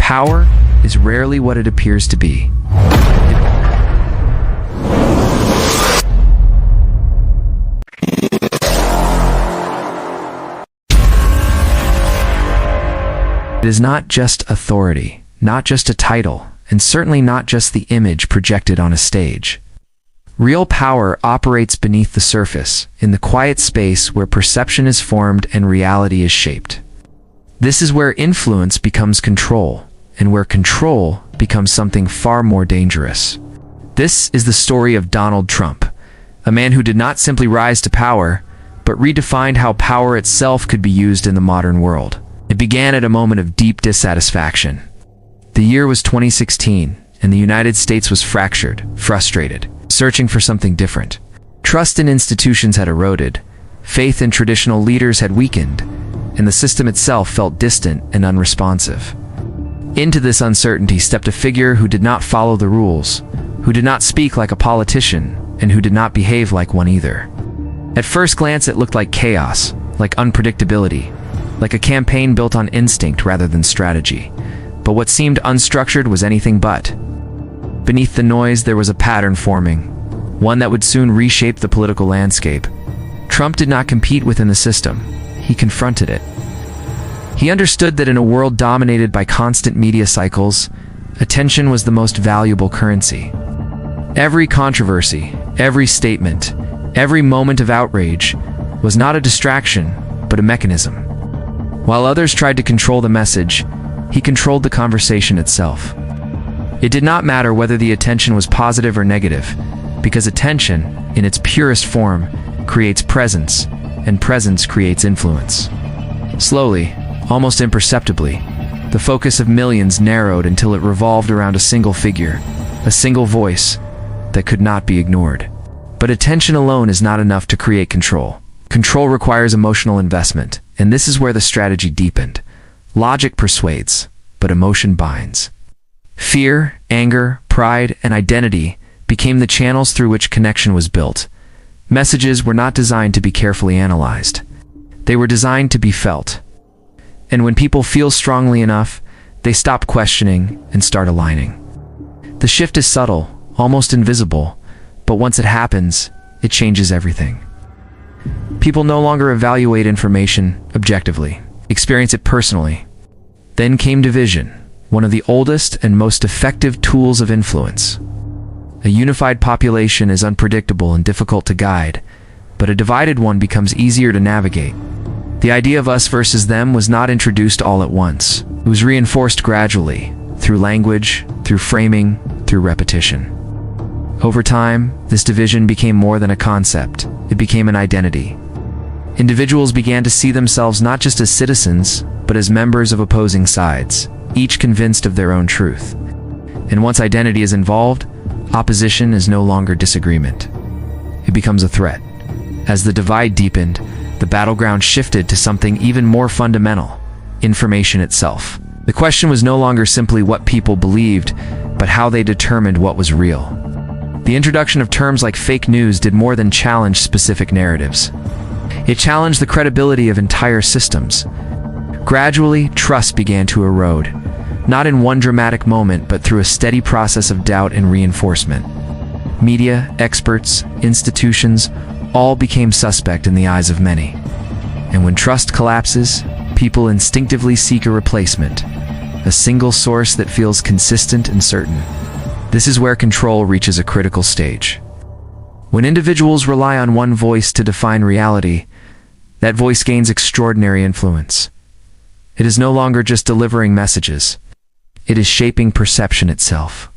Power is rarely what it appears to be. It is not just authority, not just a title, and certainly not just the image projected on a stage. Real power operates beneath the surface, in the quiet space where perception is formed and reality is shaped. This is where influence becomes control, and where control becomes something far more dangerous. This is the story of Donald Trump, a man who did not simply rise to power, but redefined how power itself could be used in the modern world. It began at a moment of deep dissatisfaction. The year was 2016, and the United States was fractured, frustrated, searching for something different. Trust in institutions had eroded, faith in traditional leaders had weakened, and the system itself felt distant and unresponsive. Into this uncertainty stepped a figure who did not follow the rules, who did not speak like a politician, and who did not behave like one either. At first glance, it looked like chaos, like unpredictability, like a campaign built on instinct rather than strategy. But what seemed unstructured was anything but. Beneath the noise, there was a pattern forming, one that would soon reshape the political landscape. Trump did not compete within the system. He confronted it. He understood that in a world dominated by constant media cycles, attention was the most valuable currency. Every controversy, every statement, every moment of outrage was not a distraction, but a mechanism. While others tried to control the message, he controlled the conversation itself. It did not matter whether the attention was positive or negative, because attention, in its purest form, creates presence, and presence creates influence. Slowly, almost imperceptibly, the focus of millions narrowed until it revolved around a single figure, a single voice that could not be ignored. But attention alone is not enough to create control. Control requires emotional investment, and this is where the strategy deepened. Logic persuades, but emotion binds. Fear, anger, pride, and identity became the channels through which connection was built. Messages were not designed to be carefully analyzed. They were designed to be felt. And when people feel strongly enough, they stop questioning and start aligning. The shift is subtle, almost invisible, but once it happens, it changes everything. People no longer evaluate information objectively, experience it personally. Then came division, one of the oldest and most effective tools of influence. A unified population is unpredictable and difficult to guide, but a divided one becomes easier to navigate. The idea of us versus them was not introduced all at once. It was reinforced gradually, through language, through framing, through repetition. Over time, this division became more than a concept. It became an identity. Individuals began to see themselves not just as citizens, but as members of opposing sides, each convinced of their own truth. And once identity is involved, opposition is no longer disagreement. It becomes a threat. As the divide deepened, the battleground shifted to something even more fundamental: information itself. The question was no longer simply what people believed, but how they determined what was real. The introduction of terms like fake news did more than challenge specific narratives. It challenged the credibility of entire systems. Gradually, trust began to erode, not in one dramatic moment, but through a steady process of doubt and reinforcement. Media, experts, institutions, all became suspect in the eyes of many. And when trust collapses, people instinctively seek a replacement, a single source that feels consistent and certain. This is where control reaches a critical stage. When individuals rely on one voice to define reality, that voice gains extraordinary influence. It is no longer just delivering messages. It is shaping perception itself.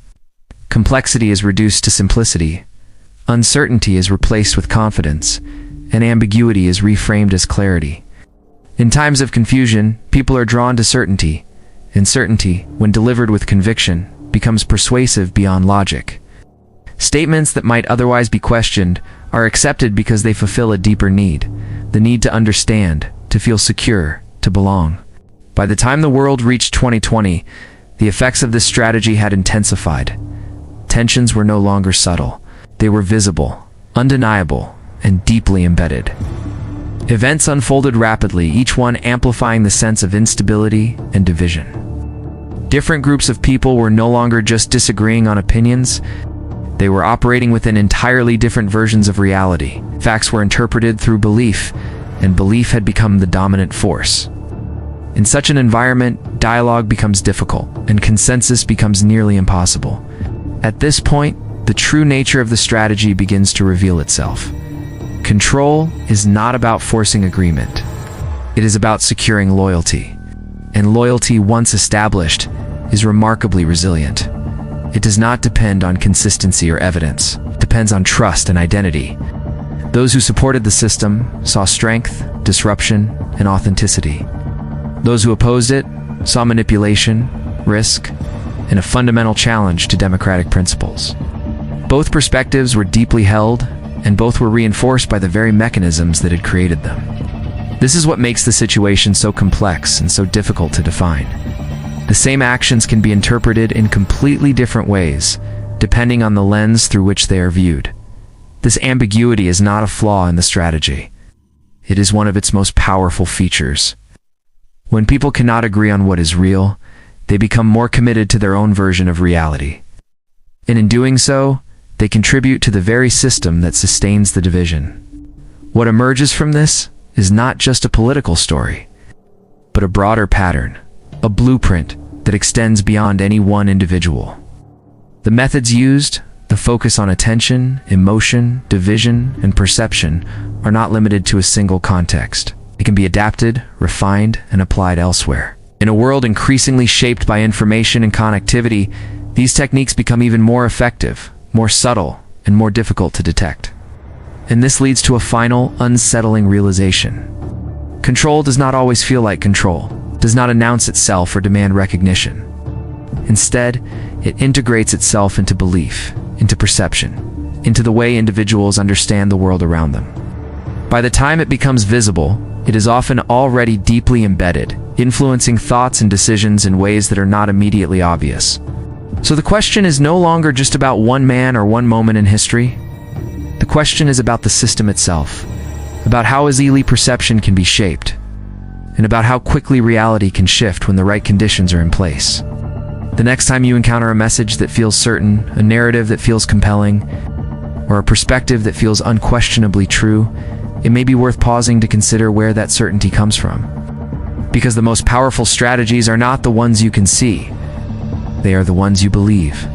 Complexity is reduced to simplicity. Uncertainty is replaced with confidence, and ambiguity is reframed as clarity. In times of confusion, people are drawn to certainty, and certainty, when delivered with conviction, becomes persuasive beyond logic. Statements that might otherwise be questioned are accepted because they fulfill a deeper need, the need to understand, to feel secure, to belong. By the time the world reached 2020, the effects of this strategy had intensified. Tensions were no longer subtle. They were visible, undeniable, and deeply embedded. Events unfolded rapidly, each one amplifying the sense of instability and division. Different groups of people were no longer just disagreeing on opinions. They were operating within entirely different versions of reality. Facts were interpreted through belief, and belief had become the dominant force. In such an environment, dialogue becomes difficult, and consensus becomes nearly impossible. At this point, the true nature of the strategy begins to reveal itself. Control is not about forcing agreement. It is about securing loyalty. And loyalty, once established, is remarkably resilient. It does not depend on consistency or evidence. It depends on trust and identity. Those who supported the system saw strength, disruption, and authenticity. Those who opposed it saw manipulation, risk, and a fundamental challenge to democratic principles. Both perspectives were deeply held, and both were reinforced by the very mechanisms that had created them. This is what makes the situation so complex and so difficult to define. The same actions can be interpreted in completely different ways, depending on the lens through which they are viewed. This ambiguity is not a flaw in the strategy. It is one of its most powerful features. When people cannot agree on what is real, they become more committed to their own version of reality. And in doing so, they contribute to the very system that sustains the division. What emerges from this is not just a political story, but a broader pattern, a blueprint that extends beyond any one individual. The methods used, the focus on attention, emotion, division, and perception, are not limited to a single context. They can be adapted, refined, and applied elsewhere. In a world increasingly shaped by information and connectivity, these techniques become even more effective, more subtle, and more difficult to detect. And this leads to a final, unsettling realization. Control does not always feel like control, does not announce itself or demand recognition. Instead, it integrates itself into belief, into perception, into the way individuals understand the world around them. By the time it becomes visible, it is often already deeply embedded, influencing thoughts and decisions in ways that are not immediately obvious. So the question is no longer just about one man or one moment in history. The question is about the system itself, about how easily perception can be shaped, and about how quickly reality can shift when the right conditions are in place. The next time you encounter a message that feels certain, a narrative that feels compelling, or a perspective that feels unquestionably true, it may be worth pausing to consider where that certainty comes from. Because the most powerful strategies are not the ones you can see, they are the ones you believe.